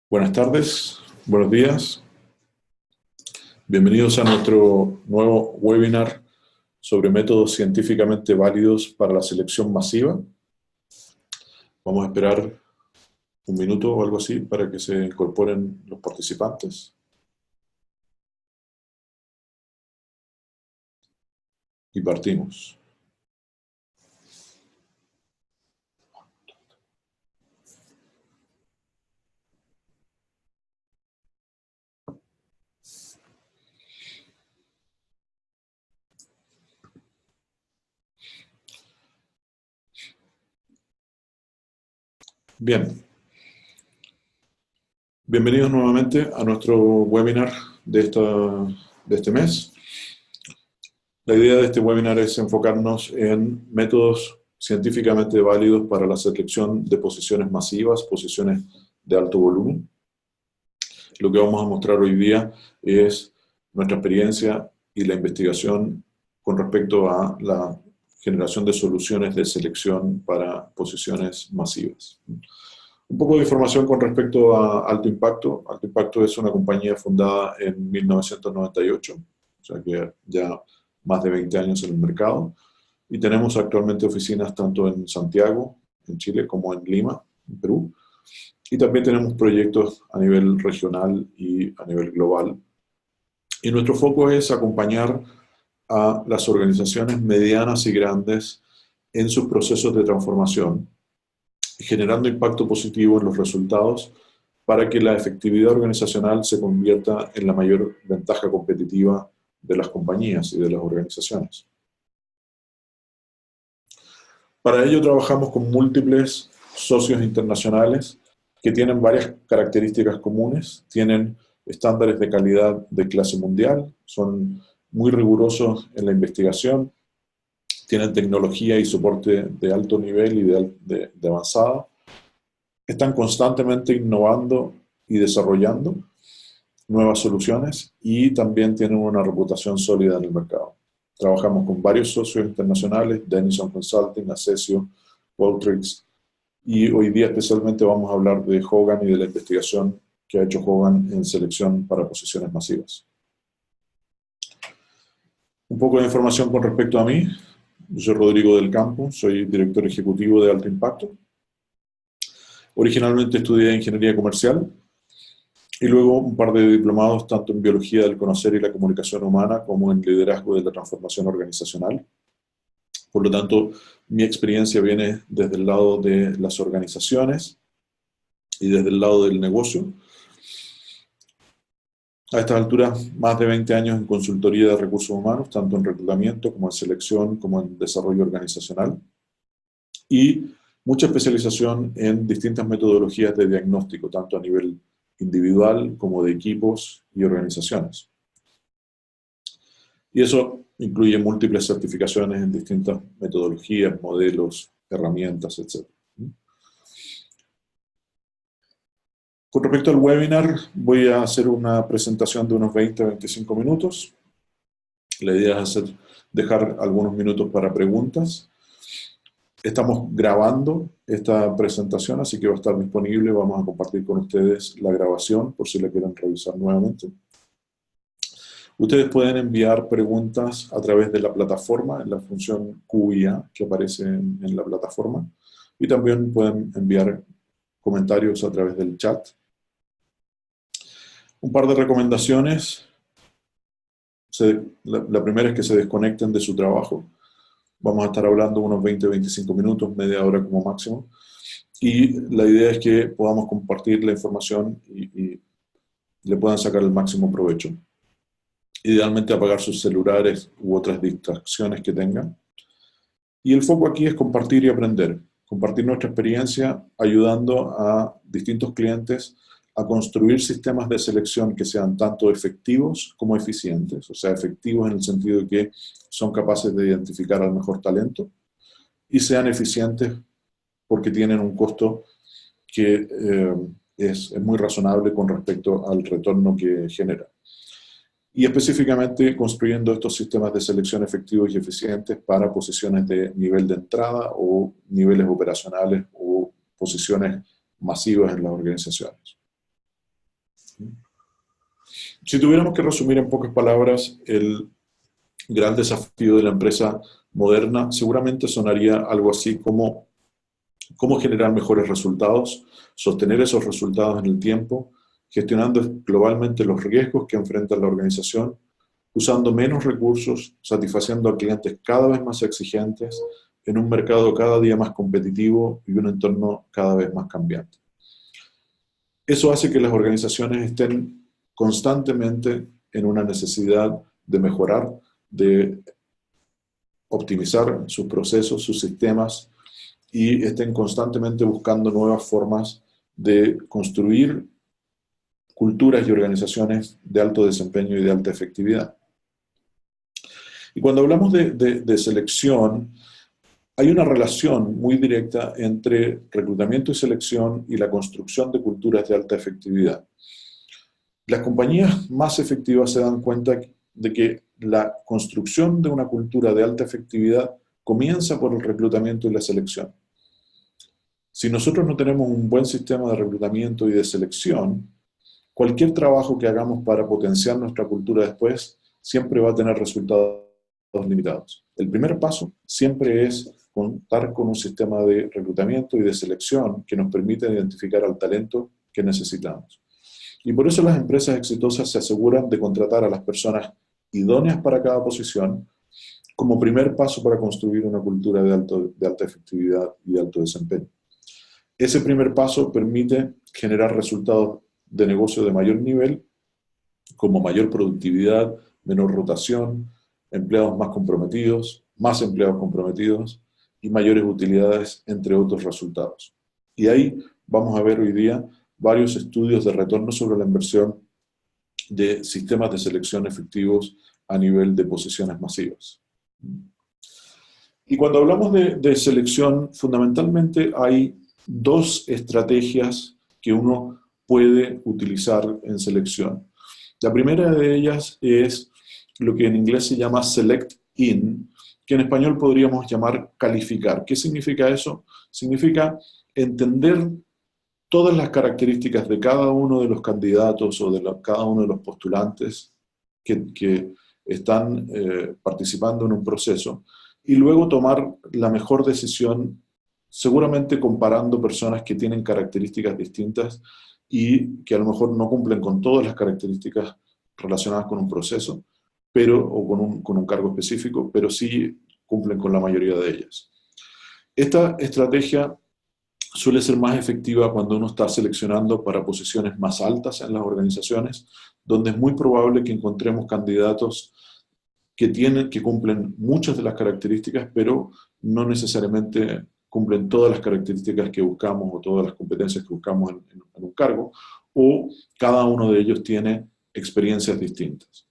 Buenas tardes, buenos días. Bienvenidos a nuestro nuevo webinar sobre métodos científicamente válidos para la selección masiva. Vamos a esperar un minuto o algo así para que se incorporen los participantes. Y partimos. Bien. Bienvenidos nuevamente a nuestro webinar de este mes. La idea de este webinar es enfocarnos en métodos científicamente válidos para la selección de posiciones masivas, posiciones de alto volumen. Lo que vamos a mostrar hoy día es nuestra experiencia y la investigación con respecto a la generación de soluciones de selección para posiciones masivas. Un poco de información con respecto a Alto Impacto. Alto Impacto es una compañía fundada en 1998, o sea que ya más de 20 años en el mercado, y tenemos actualmente oficinas tanto en Santiago, en Chile, como en Lima, en Perú, y también tenemos proyectos a nivel regional y a nivel global. Y nuestro foco es acompañar a las organizaciones medianas y grandes en sus procesos de transformación, generando impacto positivo en los resultados para que la efectividad organizacional se convierta en la mayor ventaja competitiva de las compañías y de las organizaciones. Para ello trabajamos con múltiples socios internacionales que tienen varias características comunes, tienen estándares de calidad de clase mundial, son muy rigurosos en la investigación, tienen tecnología y soporte de alto nivel y de avanzada, están constantemente innovando y desarrollando nuevas soluciones y también tienen una reputación sólida en el mercado. Trabajamos con varios socios internacionales, Denison Consulting, Acesio, Qualtrics, y hoy día especialmente vamos a hablar de Hogan y de la investigación que ha hecho Hogan en selección para posiciones masivas. Un poco de información con respecto a mí. Yo soy Rodrigo del Campo, soy director ejecutivo de Alto Impacto. Originalmente estudié Ingeniería Comercial y luego un par de diplomados tanto en Biología del Conocer y la Comunicación Humana como en Liderazgo de la Transformación Organizacional. Por lo tanto, mi experiencia viene desde el lado de las organizaciones y desde el lado del negocio. A estas alturas, más de 20 años en consultoría de recursos humanos, tanto en reclutamiento como en selección, como en desarrollo organizacional. Y mucha especialización en distintas metodologías de diagnóstico, tanto a nivel individual como de equipos y organizaciones. Y eso incluye múltiples certificaciones en distintas metodologías, modelos, herramientas, etc. Con respecto al webinar, voy a hacer una presentación de unos 20 a 25 minutos. La idea es dejar algunos minutos para preguntas. Estamos grabando esta presentación, así que va a estar disponible. Vamos a compartir con ustedes la grabación por si la quieren revisar nuevamente. Ustedes pueden enviar preguntas a través de la plataforma, en la función Q&A que aparece en la plataforma. Y también pueden enviar comentarios a través del chat. Un par de recomendaciones. La primera es que se desconecten de su trabajo. Vamos a estar hablando unos 20-25 minutos, media hora como máximo. Y la idea es que podamos compartir la información y le puedan sacar el máximo provecho. Idealmente apagar sus celulares u otras distracciones que tengan. Y el foco aquí es compartir y aprender. Compartir nuestra experiencia ayudando a distintos clientes a construir sistemas de selección que sean tanto efectivos como eficientes. O sea, efectivos en el sentido de que son capaces de identificar al mejor talento y sean eficientes porque tienen un costo que es muy razonable con respecto al retorno que genera. y específicamente construyendo estos sistemas de selección efectivos y eficientes para posiciones de nivel de entrada o niveles operacionales o posiciones masivas en las organizaciones. Si tuviéramos que resumir en pocas palabras el gran desafío de la empresa moderna, seguramente sonaría algo así como cómo generar mejores resultados, sostener esos resultados en el tiempo, gestionando globalmente los riesgos que enfrenta la organización, usando menos recursos, satisfaciendo a clientes cada vez más exigentes, en un mercado cada día más competitivo y un entorno cada vez más cambiante. Eso hace que las organizaciones estén constantemente en una necesidad de mejorar, de optimizar sus procesos, sus sistemas, y estén constantemente buscando nuevas formas de construir culturas y organizaciones de alto desempeño y de alta efectividad. Y cuando hablamos de selección, hay una relación muy directa entre reclutamiento y selección y la construcción de culturas de alta efectividad. Las compañías más efectivas se dan cuenta de que la construcción de una cultura de alta efectividad comienza por el reclutamiento y la selección. Si nosotros no tenemos un buen sistema de reclutamiento y de selección, cualquier trabajo que hagamos para potenciar nuestra cultura después siempre va a tener resultados limitados. El primer paso siempre es contar con un sistema de reclutamiento y de selección que nos permita identificar al talento que necesitamos. Y por eso las empresas exitosas se aseguran de contratar a las personas idóneas para cada posición como primer paso para construir una cultura de alta efectividad y de alto desempeño. Ese primer paso permite generar resultados de negocio de mayor nivel, como mayor productividad, menor rotación, empleados más comprometidos, más empleados comprometidos y mayores utilidades, entre otros resultados. Y ahí vamos a ver hoy día varios estudios de retorno sobre la inversión de sistemas de selección efectivos a nivel de posiciones masivas. Y cuando hablamos de selección, fundamentalmente hay dos estrategias que uno puede utilizar en selección. La primera de ellas es lo que en inglés se llama select in, que en español podríamos llamar calificar. ¿Qué significa eso? Significa entender todas las características de cada uno de los candidatos o de cada uno de los postulantes que están participando en un proceso y luego tomar la mejor decisión, seguramente comparando personas que tienen características distintas y que a lo mejor no cumplen con todas las características relacionadas con un proceso, o con un cargo específico, pero sí cumplen con la mayoría de ellas. Esta estrategia suele ser más efectiva cuando uno está seleccionando para posiciones más altas en las organizaciones, donde es muy probable que encontremos candidatos que cumplen muchas de las características, pero no necesariamente cumplen todas las características que buscamos o todas las competencias que buscamos en un cargo, o cada uno de ellos tiene experiencias distintas.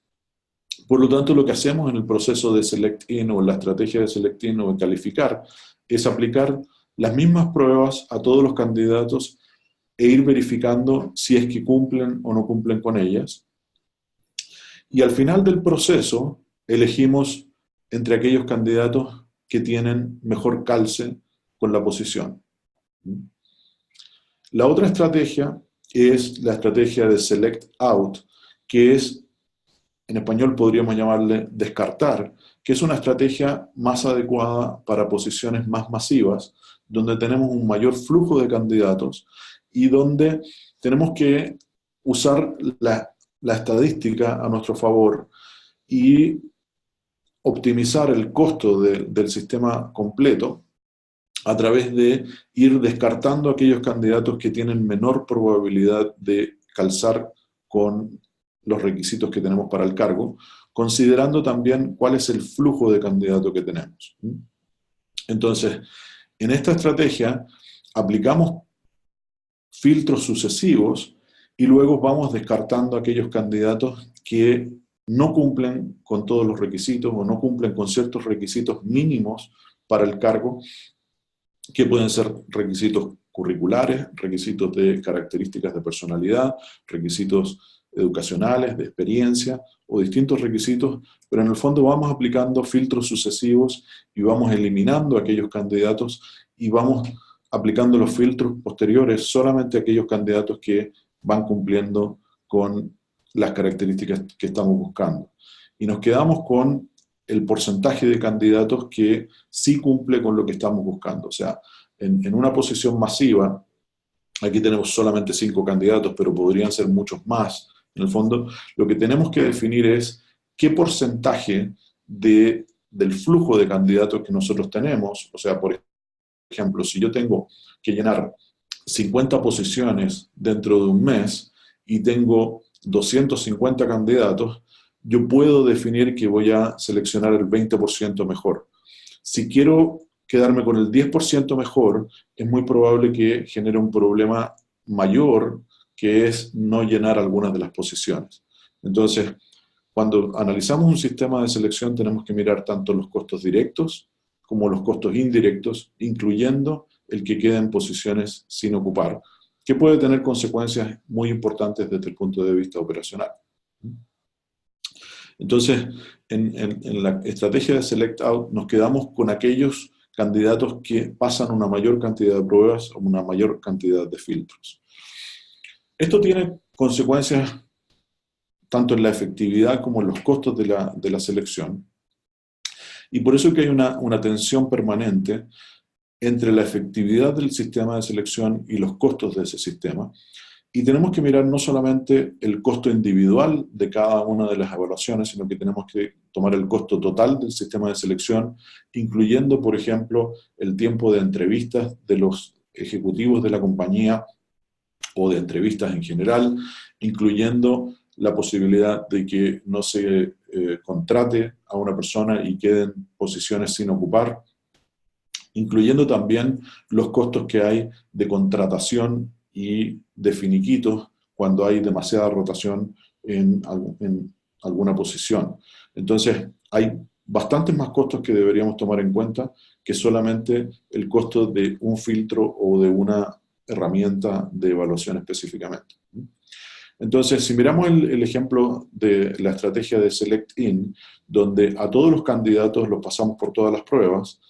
Por lo tanto, lo que hacemos en el proceso de Select-In o la estrategia de Select-In o de calificar es aplicar las mismas pruebas a todos los candidatos e ir verificando si es que cumplen o no cumplen con ellas. Y al final del proceso elegimos entre aquellos candidatos que tienen mejor calce con la posición. La otra estrategia es la estrategia de Select Out, que es, en español podríamos llamarle descartar, que es una estrategia más adecuada para posiciones más masivas, donde tenemos un mayor flujo de candidatos y donde tenemos que usar la estadística a nuestro favor y optimizar el costo del sistema completo a través de ir descartando aquellos candidatos que tienen menor probabilidad de calzar con los requisitos que tenemos para el cargo, considerando también cuál es el flujo de candidato que tenemos. Entonces, en esta estrategia aplicamos filtros sucesivos y luego vamos descartando aquellos candidatos que no cumplen con todos los requisitos o no cumplen con ciertos requisitos mínimos para el cargo, que pueden ser requisitos curriculares, requisitos de características de personalidad, requisitos educacionales, de experiencia o distintos requisitos, pero en el fondo vamos aplicando filtros sucesivos y vamos eliminando aquellos candidatos y vamos aplicando los filtros posteriores solamente a aquellos candidatos que van cumpliendo con las características que estamos buscando. Y nos quedamos con el porcentaje de candidatos que sí cumple con lo que estamos buscando. O sea, en una posición masiva, aquí tenemos solamente 5 candidatos, pero podrían ser muchos más. En el fondo, lo que tenemos que definir es qué porcentaje del flujo de candidatos que nosotros tenemos, o sea, por ejemplo, si yo tengo que llenar 50 posiciones dentro de un mes y tengo 250 candidatos, yo puedo definir que voy a seleccionar el 20% mejor. Si quiero quedarme con el 10% mejor, es muy probable que genere un problema mayor, que es no llenar algunas de las posiciones. Entonces, cuando analizamos un sistema de selección, tenemos que mirar tanto los costos directos como los costos indirectos, incluyendo el que queda en posiciones sin ocupar, que puede tener consecuencias muy importantes desde el punto de vista operacional. Entonces, en la estrategia de Select Out nos quedamos con aquellos candidatos que pasan una mayor cantidad de pruebas o una mayor cantidad de filtros. Esto tiene consecuencias tanto en la efectividad como en los costos de la selección. Y por eso es que hay una tensión permanente entre la efectividad del sistema de selección y los costos de ese sistema. Y tenemos que mirar no solamente el costo individual de cada una de las evaluaciones, sino que tenemos que tomar el costo total del sistema de selección, incluyendo, por ejemplo, el tiempo de entrevistas de los ejecutivos de la compañía o de entrevistas en general, incluyendo la posibilidad de que no se contrate a una persona y queden posiciones sin ocupar, incluyendo también los costos que hay de contratación y de finiquitos cuando hay demasiada rotación en alguna posición. Entonces, hay bastantes más costos que deberíamos tomar en cuenta que solamente el costo de un filtro o de una herramienta de evaluación específicamente. Entonces, si miramos el ejemplo de la estrategia de Select In, donde a todos los candidatos los pasamos por todas las pruebas,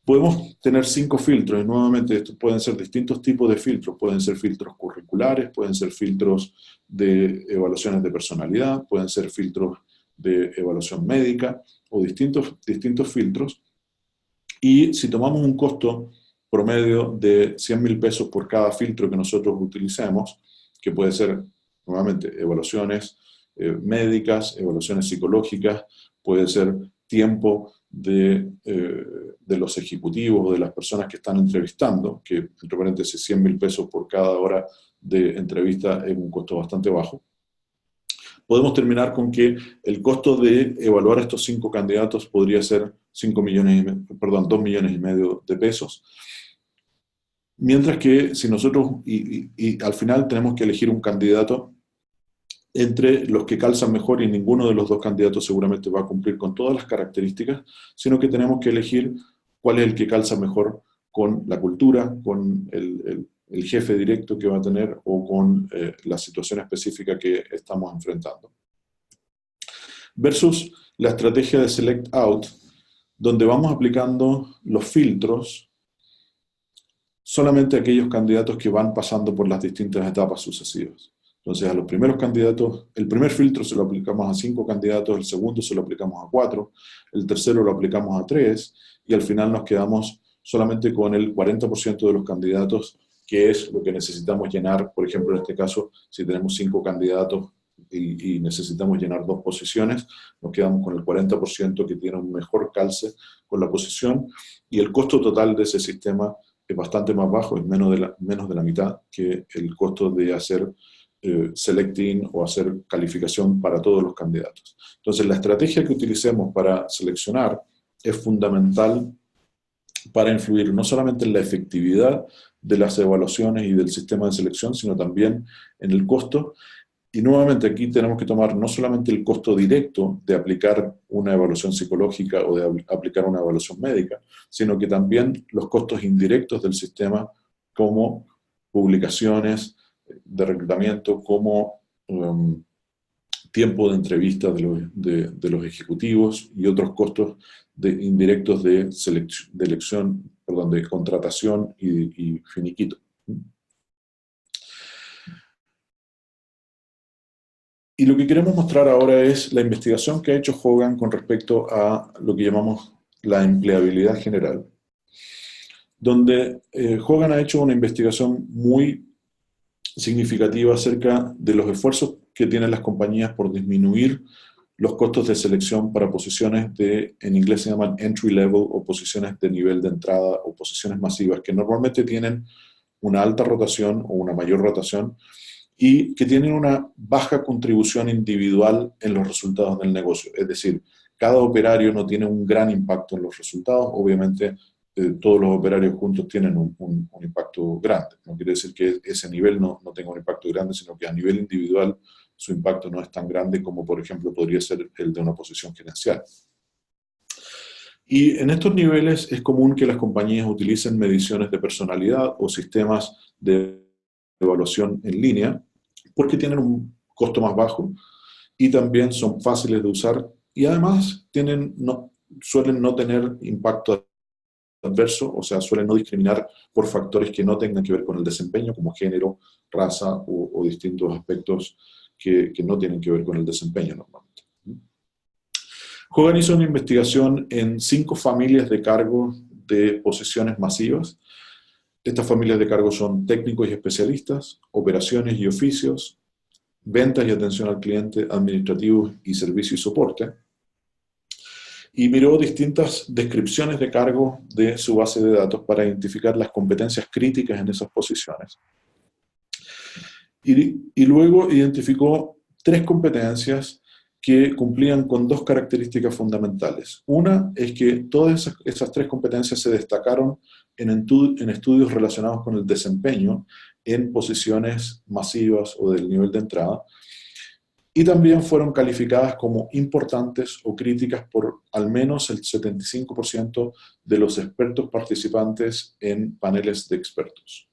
podemos tener 5 filtros, y nuevamente estos pueden ser distintos tipos de filtros, pueden ser filtros curriculares, pueden ser filtros de evaluaciones de personalidad, pueden ser filtros de evaluación médica, o distintos filtros, y si tomamos un costo promedio de 100.000 pesos por cada filtro que nosotros utilicemos, que puede ser, nuevamente, evaluaciones médicas, evaluaciones psicológicas, puede ser tiempo de los ejecutivos o de las personas que están entrevistando, que entre paréntesis 100.000 pesos por cada hora de entrevista es un costo bastante bajo. Podemos terminar con que el costo de evaluar a estos 5 candidatos podría ser 2,5 millones de pesos. Mientras que si nosotros, y al final tenemos que elegir un candidato entre los que calzan mejor y ninguno de los 2 candidatos seguramente va a cumplir con todas las características, sino que tenemos que elegir cuál es el que calza mejor con la cultura, con el jefe directo que va a tener o con la situación específica que estamos enfrentando. Versus la estrategia de Select Out, donde vamos aplicando los filtros solamente a aquellos candidatos que van pasando por las distintas etapas sucesivas. Entonces, a los primeros candidatos, el primer filtro se lo aplicamos a 5 candidatos, el segundo se lo aplicamos a 4, el tercero lo aplicamos a 3, y al final nos quedamos solamente con el 40% de los candidatos, que es lo que necesitamos llenar. Por ejemplo, en este caso, si tenemos 5 candidatos y necesitamos llenar 2 posiciones, nos quedamos con el 40% que tiene un mejor calce con la posición, y el costo total de ese sistema es bastante más bajo, es menos de la mitad que el costo de hacer selecting o hacer calificación para todos los candidatos. Entonces, la estrategia que utilicemos para seleccionar es fundamental para influir no solamente en la efectividad de las evaluaciones y del sistema de selección, sino también en el costo. Y nuevamente aquí tenemos que tomar no solamente el costo directo de aplicar una evaluación psicológica o de aplicar una evaluación médica, sino que también los costos indirectos del sistema, como publicaciones de reclutamiento, como tiempo de entrevista de los ejecutivos y otros costos indirectos de elección, perdón, de contratación y finiquito. Y lo que queremos mostrar ahora es la investigación que ha hecho Hogan con respecto a lo que llamamos la empleabilidad general, donde Hogan ha hecho una investigación muy significativa acerca de los esfuerzos que tienen las compañías por disminuir los costos de selección para posiciones en inglés se llaman entry level, o posiciones de nivel de entrada, o posiciones masivas, que normalmente tienen una alta rotación o una mayor rotación, y que tienen una baja contribución individual en los resultados del negocio. Es decir, cada operario no tiene un gran impacto en los resultados. Obviamente, todos los operarios juntos tienen un impacto grande. No quiere decir que ese nivel no tenga un impacto grande, sino que a nivel individual su impacto no es tan grande como, por ejemplo, podría ser el de una posición gerencial. Y en estos niveles es común que las compañías utilicen mediciones de personalidad o sistemas de evaluación en línea, porque tienen un costo más bajo y también son fáciles de usar, y además suelen no tener impacto adverso, o sea, suelen no discriminar por factores que no tengan que ver con el desempeño, como género, raza o distintos aspectos que no tienen que ver con el desempeño normalmente. Hogan hizo una investigación en 5 familias de cargos de posiciones masivas. Estas familias de cargos son técnicos y especialistas, operaciones y oficios, ventas y atención al cliente, administrativos y servicio y soporte. Y miró distintas descripciones de cargos de su base de datos para identificar las competencias críticas en esas posiciones. Y luego identificó 3 competencias que cumplían con 2 características fundamentales. Una es que todas esas 3 competencias se destacaron en estudios relacionados con el desempeño en posiciones masivas o del nivel de entrada, y también fueron calificadas como importantes o críticas por al menos el 75% de los expertos participantes en paneles de expertos.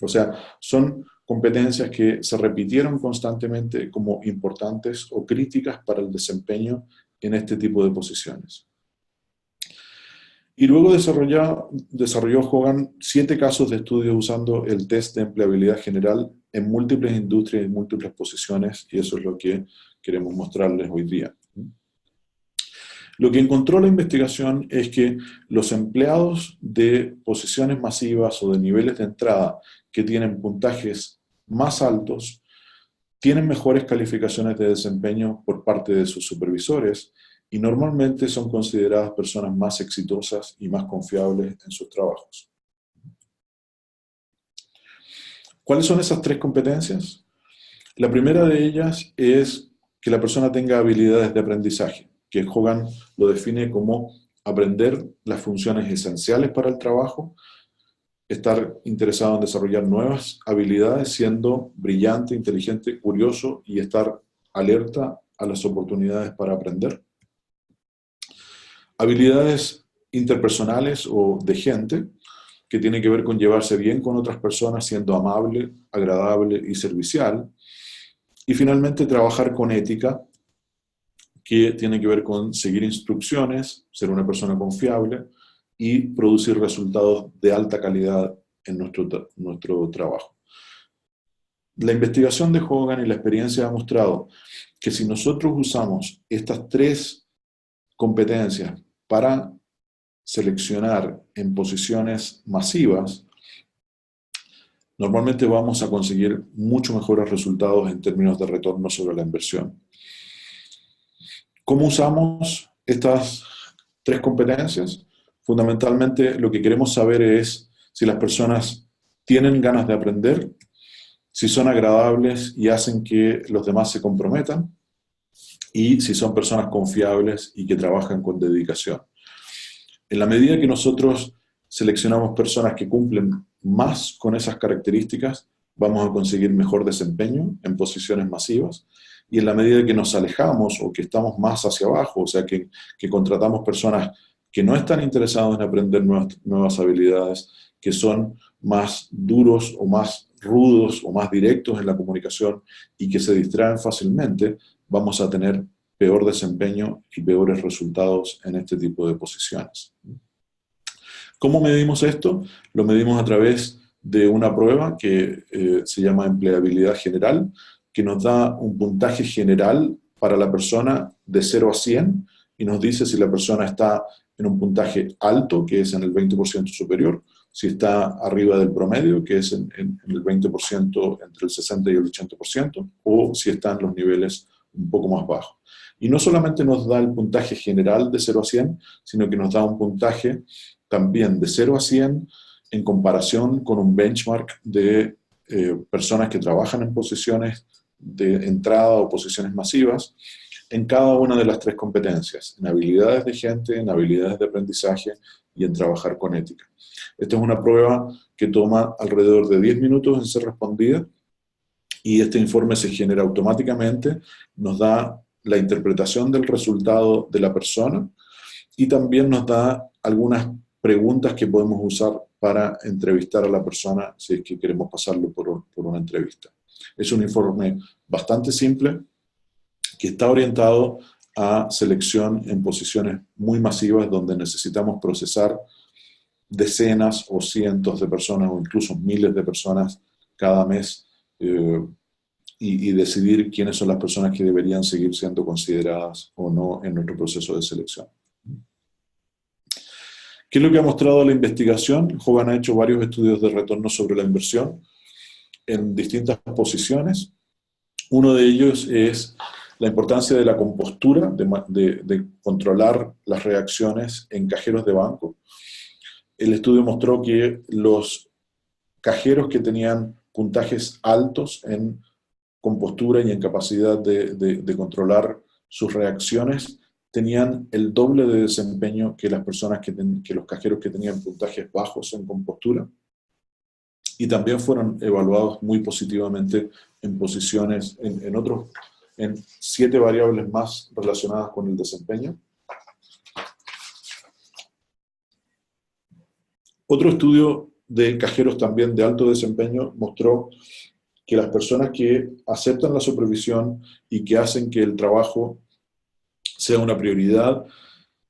O sea, son competencias que se repitieron constantemente como importantes o críticas para el desempeño en este tipo de posiciones. Y luego desarrolló Hogan 7 casos de estudio usando el test de empleabilidad general en múltiples industrias y múltiples posiciones, y eso es lo que queremos mostrarles hoy día. Lo que encontró la investigación es que los empleados de posiciones masivas o de niveles de entrada que tienen puntajes más altos tienen mejores calificaciones de desempeño por parte de sus supervisores, y normalmente son consideradas personas más exitosas y más confiables en sus trabajos. ¿Cuáles son esas 3 competencias? La primera de ellas es que la persona tenga habilidades de aprendizaje, que Hogan lo define como aprender las funciones esenciales para el trabajo, estar interesado en desarrollar nuevas habilidades, siendo brillante, inteligente, curioso, y estar alerta a las oportunidades para aprender. Habilidades interpersonales o de gente, que tiene que ver con llevarse bien con otras personas, siendo amable, agradable y servicial. Y finalmente, trabajar con ética, que tiene que ver con seguir instrucciones, ser una persona confiable y producir resultados de alta calidad en nuestro trabajo. La investigación de Hogan y la experiencia ha mostrado que si nosotros usamos estas 3 competencias para seleccionar en posiciones masivas, normalmente vamos a conseguir mucho mejores resultados en términos de retorno sobre la inversión. ¿Cómo usamos estas 3 competencias? Fundamentalmente, lo que queremos saber es si las personas tienen ganas de aprender, si son agradables y hacen que los demás se comprometan, y si son personas confiables y que trabajan con dedicación. En la medida que nosotros seleccionamos personas que cumplen más con esas características, vamos a conseguir mejor desempeño en posiciones masivas, y en la medida que nos alejamos o que estamos más hacia abajo, o sea que contratamos personas que no están interesados en aprender nuevas habilidades, que son más duros o más rudos o más directos en la comunicación y que se distraen fácilmente, vamos a tener peor desempeño y peores resultados en este tipo de posiciones. ¿Cómo medimos esto? Lo medimos a través de una prueba que se llama empleabilidad general, que nos da un puntaje general para la persona de 0 a 100 y nos dice si la persona está en un puntaje alto, que es en el 20% superior, si está arriba del promedio, que es en el 20%, entre el 60 y el 80%, o si está en los niveles un poco más bajos. Y no solamente nos da el puntaje general de 0 a 100, sino que nos da un puntaje también de 0 a 100 en comparación con un benchmark de personas que trabajan en posiciones de entrada o posiciones masivas en cada una de las tres competencias, en habilidades de gente, en habilidades de aprendizaje y en trabajar con ética. Esta es una prueba que toma alrededor de 10 minutos en ser respondida y este informe se genera automáticamente, nos da la interpretación del resultado de la persona y también nos da algunas preguntas que podemos usar para entrevistar a la persona si es que queremos pasarlo por una entrevista. Es un informe bastante simple que está orientado a selección en posiciones muy masivas donde necesitamos procesar decenas o cientos de personas o incluso miles de personas cada mes y decidir quiénes son las personas que deberían seguir siendo consideradas o no en nuestro proceso de selección. ¿Qué es lo que ha mostrado la investigación? Hogan ha hecho varios estudios de retorno sobre la inversión en distintas posiciones. Uno de ellos es la importancia de la compostura, de controlar las reacciones en cajeros de banco. El estudio mostró que los cajeros que tenían puntajes altos en compostura y en capacidad de controlar sus reacciones tenían el doble de desempeño que las personas que los cajeros que tenían puntajes bajos en compostura, y también fueron evaluados muy positivamente en posiciones, en 7 variables más relacionadas con el desempeño. Otro estudio de cajeros también de alto desempeño mostró que las personas que aceptan la supervisión y que hacen que el trabajo sea una prioridad,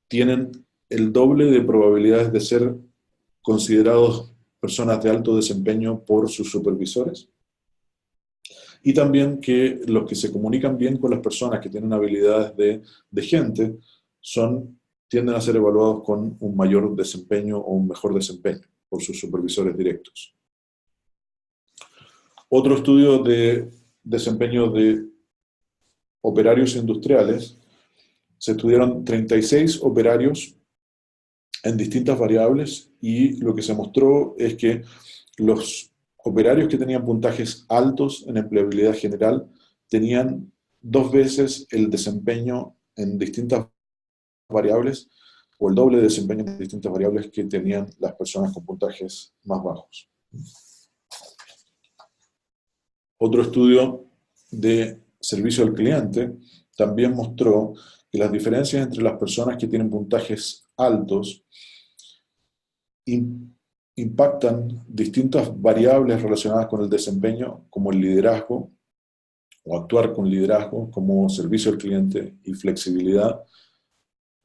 tienen el doble de probabilidades de ser considerados personas de alto desempeño por sus supervisores. Y también que los que se comunican bien con las personas, que tienen habilidades de gente, tienden a ser evaluados con un mayor desempeño o un mejor desempeño por sus supervisores directos. Otro estudio de desempeño de operarios industriales, se estudiaron 36 operarios en distintas variables y lo que se mostró es que los operarios que tenían puntajes altos en empleabilidad general tenían 2 veces el desempeño en distintas variables o el doble de desempeño en distintas variables que tenían las personas con puntajes más bajos. Otro estudio de servicio al cliente también mostró que las diferencias entre las personas que tienen puntajes altos impactan distintas variables relacionadas con el desempeño, como el liderazgo, o actuar con liderazgo, como servicio al cliente y flexibilidad,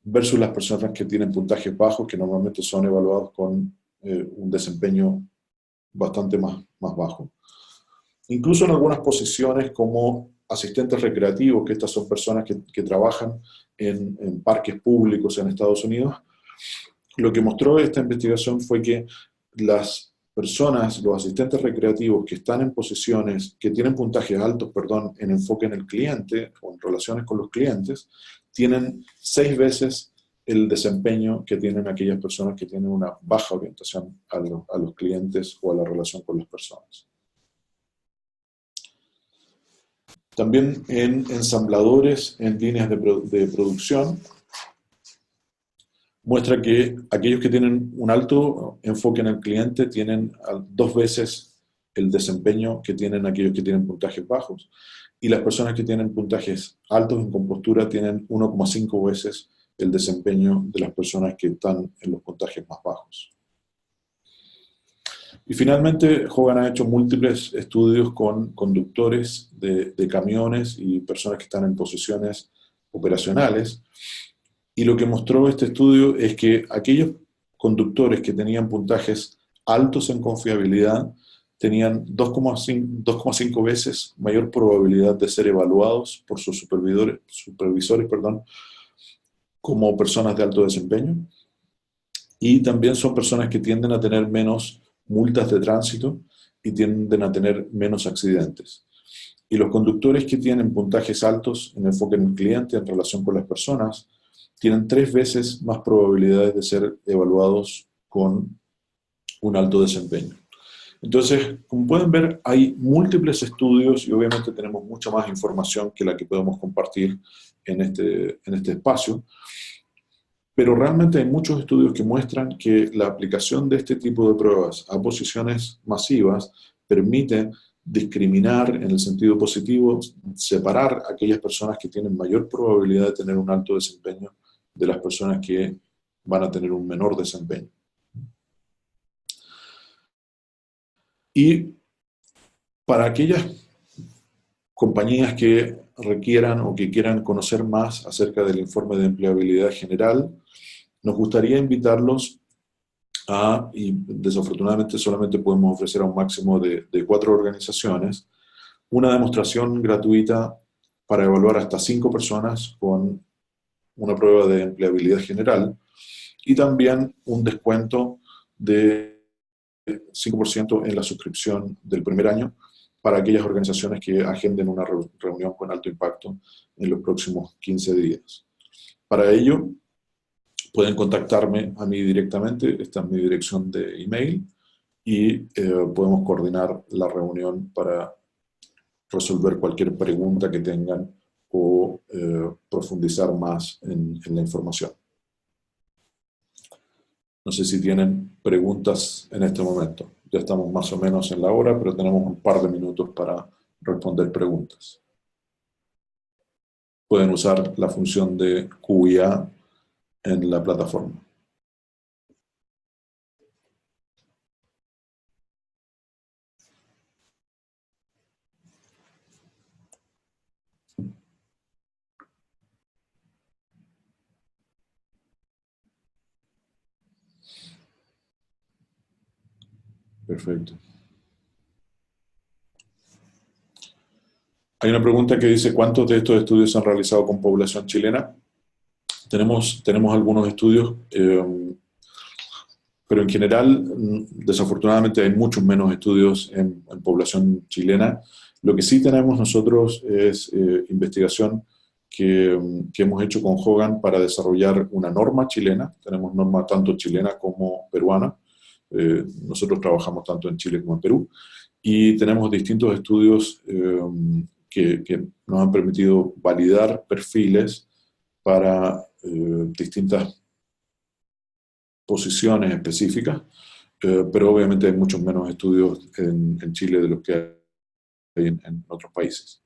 versus las personas que tienen puntajes bajos, que normalmente son evaluados con un desempeño bastante más bajo. Incluso en algunas posiciones como asistentes recreativos, que estas son personas que trabajan en parques públicos en Estados Unidos, lo que mostró esta investigación fue que las personas, los asistentes recreativos que están en posiciones, que tienen puntajes altos, en enfoque en el cliente o en relaciones con los clientes, tienen 6 veces el desempeño que tienen aquellas personas que tienen una baja orientación a los clientes o a la relación con las personas. También en ensambladores en líneas de producción, muestra que aquellos que tienen un alto enfoque en el cliente tienen 2 veces el desempeño que tienen aquellos que tienen puntajes bajos, y las personas que tienen puntajes altos en compostura tienen 1,5 veces el desempeño de las personas que están en los puntajes más bajos. Y finalmente, Hogan ha hecho múltiples estudios con conductores de camiones y personas que están en posiciones operacionales. Y lo que mostró este estudio es que aquellos conductores que tenían puntajes altos en confiabilidad tenían 2,5 veces mayor probabilidad de ser evaluados por sus supervisores, como personas de alto desempeño. Y también son personas que tienden a tener menos multas de tránsito y tienden a tener menos accidentes. Y los conductores que tienen puntajes altos en enfoque en el cliente en relación con las personas tienen 3 veces más probabilidades de ser evaluados con un alto desempeño. Entonces, como pueden ver, hay múltiples estudios y obviamente tenemos mucha más información que la que podemos compartir en este espacio. Pero realmente hay muchos estudios que muestran que la aplicación de este tipo de pruebas a posiciones masivas permite discriminar en el sentido positivo, separar a aquellas personas que tienen mayor probabilidad de tener un alto desempeño de las personas que van a tener un menor desempeño. Y para aquellas compañías que requieran o que quieran conocer más acerca del informe de empleabilidad general, nos gustaría invitarlos y desafortunadamente solamente podemos ofrecer a un máximo de 4 organizaciones, una demostración gratuita para evaluar hasta 5 personas con una prueba de empleabilidad general y también un descuento de 5% en la suscripción del primer año para aquellas organizaciones que agenden una reunión con alto impacto en los próximos 15 días. Para ello, pueden contactarme a mí directamente, esta es mi dirección de email, y podemos coordinar la reunión para resolver cualquier pregunta que tengan o profundizar más en la información. No sé si tienen preguntas en este momento. Ya estamos más o menos en la hora, pero tenemos un par de minutos para responder preguntas. Pueden usar la función de QA en la plataforma. Perfecto. Hay una pregunta que dice, ¿cuántos de estos estudios se han realizado con población chilena? Tenemos algunos estudios, pero en general, desafortunadamente, hay muchos menos estudios en población chilena. Lo que sí tenemos nosotros es investigación que hemos hecho con Hogan para desarrollar una norma chilena. Tenemos norma tanto chilena como peruana. Nosotros trabajamos tanto en Chile como en Perú. Y tenemos distintos estudios que nos han permitido validar perfiles para distintas posiciones específicas, pero obviamente hay muchos menos estudios en Chile de los que hay en otros países.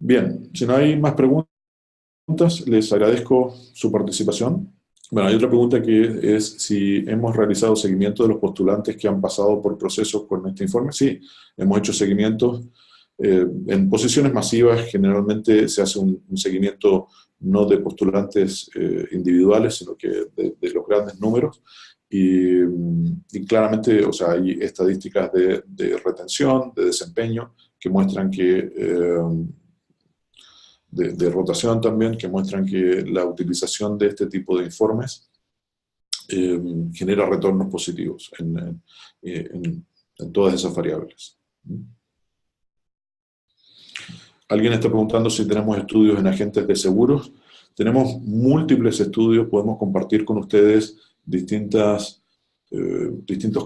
Bien, si no hay más preguntas, les agradezco su participación. Bueno, hay otra pregunta que es si hemos realizado seguimiento de los postulantes que han pasado por procesos con este informe. Sí, hemos hecho seguimientos. En posiciones masivas generalmente se hace un seguimiento no de postulantes individuales, sino que de los grandes números. Y claramente, o sea, hay estadísticas de retención, de desempeño, que muestran que de rotación también, que muestran que la utilización de este tipo de informes genera retornos positivos en todas esas variables. Alguien está preguntando si tenemos estudios en agentes de seguros. Tenemos múltiples estudios, podemos compartir con ustedes distintos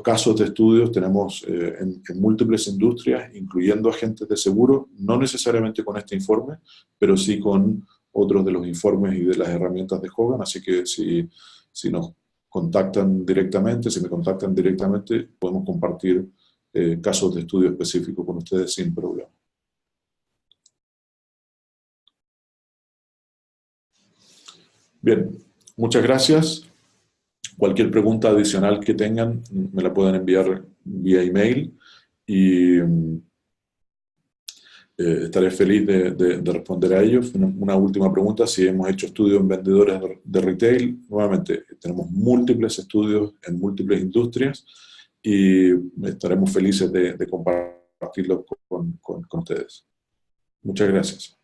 casos de estudios. Tenemos en múltiples industrias, incluyendo agentes de seguro, no necesariamente con este informe, pero sí con otros de los informes y de las herramientas de Hogan. Así que si nos contactan directamente, si me contactan directamente, podemos compartir casos de estudio específicos con ustedes sin problema. Bien, muchas gracias. Cualquier pregunta adicional que tengan, me la pueden enviar vía email y estaré feliz de responder a ellos. Una última pregunta, si hemos hecho estudios en vendedores de retail. Nuevamente, tenemos múltiples estudios en múltiples industrias y estaremos felices de compartirlos con ustedes. Muchas gracias.